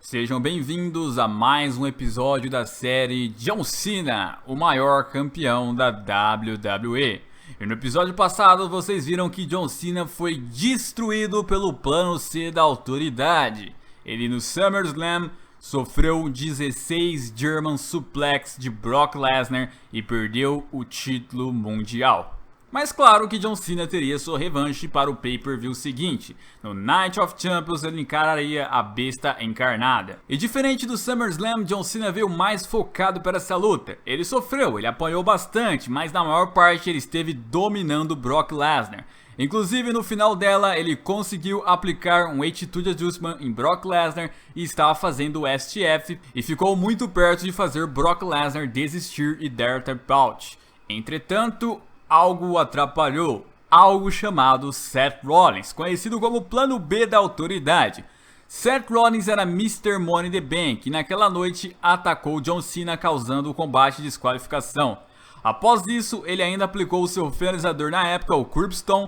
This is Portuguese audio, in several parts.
Sejam bem-vindos a mais um episódio da série John Cena, o maior campeão da WWE. E no episódio passado vocês viram que John Cena foi destruído pelo plano C da autoridade. Ele no SummerSlam sofreu 16 German Suplex de Brock Lesnar e perdeu o título mundial. Mas claro que John Cena teria sua revanche para o pay-per-view seguinte. No Night of Champions ele encararia a besta encarnada. E diferente do SummerSlam, John Cena veio mais focado para essa luta. Ele sofreu, ele apanhou bastante, mas na maior parte ele esteve dominando Brock Lesnar. Inclusive no final dela ele conseguiu aplicar um Attitude Adjustment em Brock Lesnar e estava fazendo o STF e ficou muito perto de fazer Brock Lesnar desistir e dar tap out. Entretanto, algo o atrapalhou, algo chamado Seth Rollins, conhecido como o plano B da autoridade. Seth Rollins era Mr. Money in the Bank e naquela noite atacou John Cena causando o combate de desqualificação. Após isso, ele ainda aplicou o seu finalizador na época, o Curbstone,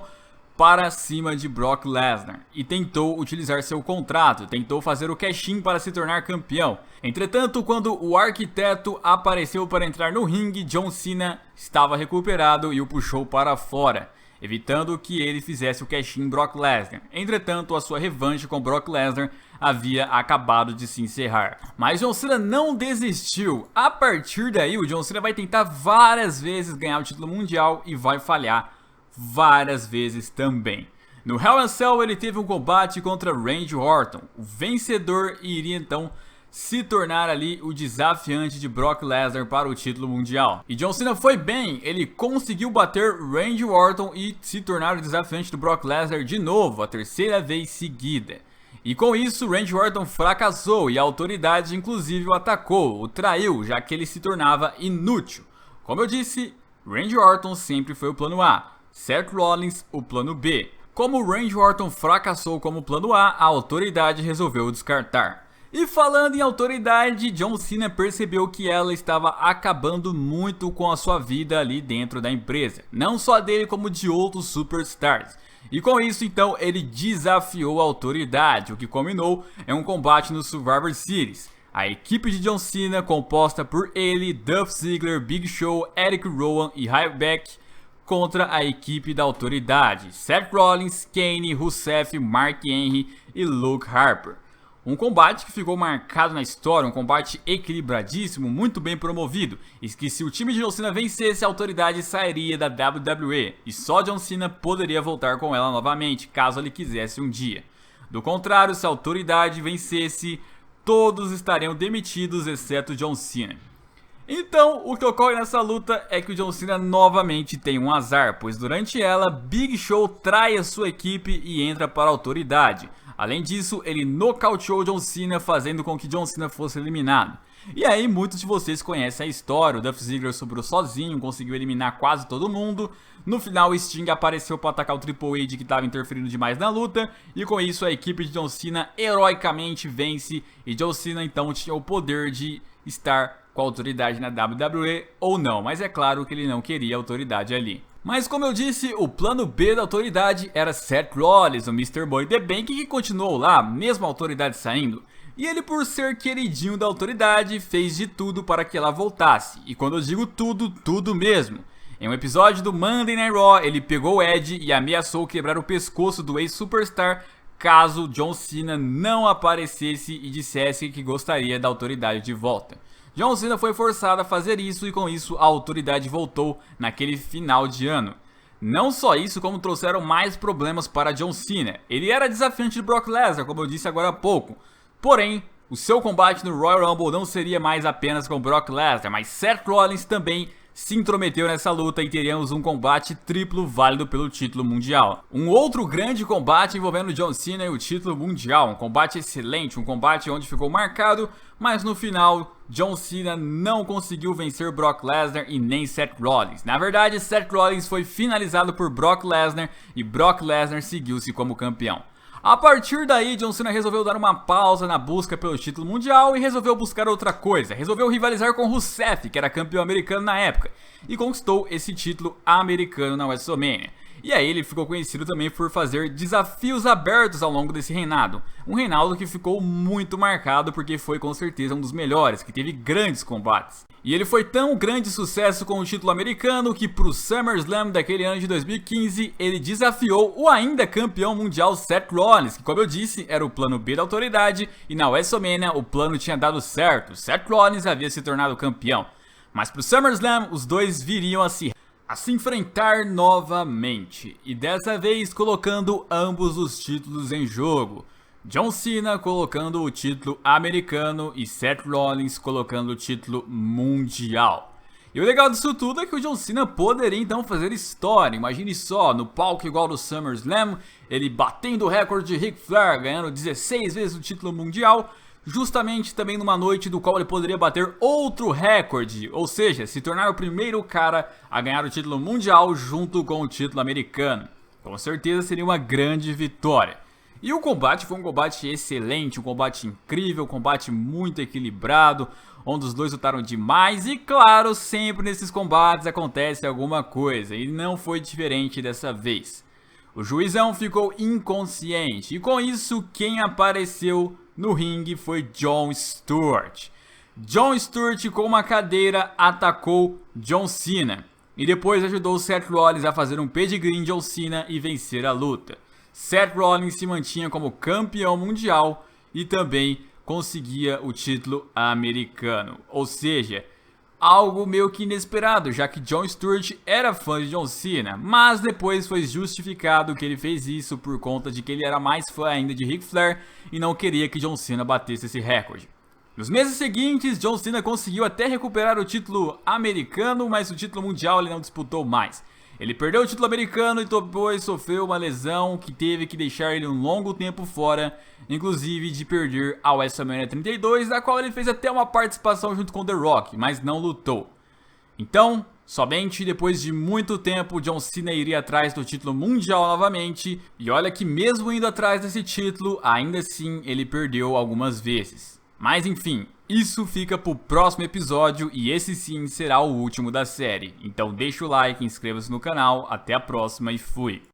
para cima de Brock Lesnar e tentou utilizar seu contrato, tentou fazer o cash-in para se tornar campeão. Entretanto, quando o arquiteto apareceu para entrar no ringue, John Cena estava recuperado e o puxou para fora, evitando que ele fizesse o cash-in em Brock Lesnar. Entretanto, a sua revanche com Brock Lesnar havia acabado de se encerrar. Mas John Cena não desistiu. A partir daí, o John Cena vai tentar várias vezes ganhar o título mundial e vai falhar várias vezes também. No Hell in a Cell ele teve um combate contra Randy Orton. O vencedor iria então se tornar ali o desafiante de Brock Lesnar para o título mundial. E John Cena foi bem, ele conseguiu bater Randy Orton e se tornar o desafiante do Brock Lesnar de novo, a terceira vez seguida. E com isso, Randy Orton fracassou e a autoridade inclusive o atacou, o traiu, já que ele se tornava inútil. Como eu disse, Randy Orton sempre foi o plano A, Seth Rollins o plano B. Como Randy Orton fracassou como plano A, a autoridade resolveu descartar. E falando em autoridade, John Cena percebeu que ela estava acabando muito com a sua vida ali dentro da empresa. Não só dele, como de outros superstars. E com isso, então, ele desafiou a autoridade, o que culminou em um combate no Survivor Series. A equipe de John Cena, composta por ele, Dolph Ziggler, Big Show, Eric Rowan e Ryback, contra a equipe da autoridade, Seth Rollins, Kane, Rusev, Mark Henry e Luke Harper. Um combate que ficou marcado na história, um combate equilibradíssimo, muito bem promovido, e que se o time de John Cena vencesse, a autoridade sairia da WWE, e só John Cena poderia voltar com ela novamente, caso ele quisesse um dia. Do contrário, se a autoridade vencesse, todos estariam demitidos, exceto John Cena. Então, o que ocorre nessa luta é que o John Cena novamente tem um azar, pois durante ela, Big Show trai a sua equipe e entra para a autoridade. Além disso, ele nocauteou John Cena, fazendo com que John Cena fosse eliminado. E aí, muitos de vocês conhecem a história, o Dolph Ziggler sobrou sozinho, conseguiu eliminar quase todo mundo. No final, o Sting apareceu para atacar o Triple H, que estava interferindo demais na luta. E com isso, a equipe de John Cena heroicamente vence. E John Cena então tinha o poder de estar com a autoridade na WWE ou não, mas é claro que ele não queria autoridade ali. Mas como eu disse, o plano B da autoridade era Seth Rollins, o Mr. Money in the Bank, que continuou lá, mesmo a autoridade saindo. E ele, por ser queridinho da autoridade, fez de tudo para que ela voltasse. E quando eu digo tudo, tudo mesmo. Em um episódio do Monday Night Raw, ele pegou o Edge e ameaçou quebrar o pescoço do ex-superstar caso John Cena não aparecesse e dissesse que gostaria da autoridade de volta. John Cena foi forçado a fazer isso e com isso a autoridade voltou naquele final de ano. Não só isso, como trouxeram mais problemas para John Cena. Ele era desafiante de Brock Lesnar, como eu disse agora há pouco. Porém, o seu combate no Royal Rumble não seria mais apenas com Brock Lesnar, mas Seth Rollins também se intrometeu nessa luta e teríamos um combate triplo válido pelo título mundial. Um outro grande combate envolvendo John Cena e o título mundial, um combate excelente, um combate onde ficou marcado, mas no final John Cena não conseguiu vencer Brock Lesnar e nem Seth Rollins. Na verdade, Seth Rollins foi finalizado por Brock Lesnar e Brock Lesnar seguiu-se como campeão. A partir daí, John Cena resolveu dar uma pausa na busca pelo título mundial e resolveu buscar outra coisa. Resolveu rivalizar com Rusev, que era campeão americano na época, e conquistou esse título americano na WrestleMania. E aí ele ficou conhecido também por fazer desafios abertos ao longo desse reinado. Um reinado que ficou muito marcado porque foi com certeza um dos melhores, que teve grandes combates. E ele foi tão grande sucesso com o título americano que pro SummerSlam daquele ano de 2015 ele desafiou o ainda campeão mundial Seth Rollins, que como eu disse era o plano B da autoridade e na WrestleMania o plano tinha dado certo, Seth Rollins havia se tornado campeão. Mas pro SummerSlam os dois viriam a se enfrentar novamente, e dessa vez colocando ambos os títulos em jogo. John Cena colocando o título americano e Seth Rollins colocando o título mundial. E o legal disso tudo é que o John Cena poderia então fazer história. Imagine só, no palco igual do SummerSlam, ele batendo o recorde de Ric Flair, ganhando 16 vezes o título mundial, justamente também numa noite do qual ele poderia bater outro recorde, ou seja, se tornar o primeiro cara a ganhar o título mundial junto com o título americano. Com certeza seria uma grande vitória. E o combate foi um combate excelente, um combate incrível, um combate muito equilibrado, onde os dois lutaram demais e claro, sempre nesses combates acontece alguma coisa e não foi diferente dessa vez. O juizão ficou inconsciente e com isso quem apareceu no ringue foi Jon Stewart. Jon Stewart com uma cadeira atacou John Cena e depois ajudou Seth Rollins a fazer um pedigree em John Cena e vencer a luta. Seth Rollins se mantinha como campeão mundial e também conseguia o título americano, ou seja, algo meio que inesperado, já que Jon Stewart era fã de John Cena, mas depois foi justificado que ele fez isso por conta de que ele era mais fã ainda de Ric Flair e não queria que John Cena batesse esse recorde. Nos meses seguintes, John Cena conseguiu até recuperar o título americano, mas o título mundial ele não disputou mais. Ele perdeu o título americano e depois sofreu uma lesão que teve que deixar ele um longo tempo fora, inclusive de perder a WrestleMania 32, da qual ele fez até uma participação junto com The Rock, mas não lutou. Então, somente depois de muito tempo, John Cena iria atrás do título mundial novamente, e olha que mesmo indo atrás desse título, ainda assim ele perdeu algumas vezes. Mas enfim, isso fica pro próximo episódio e esse sim será o último da série. Então deixa o like, inscreva-se no canal, até a próxima e fui!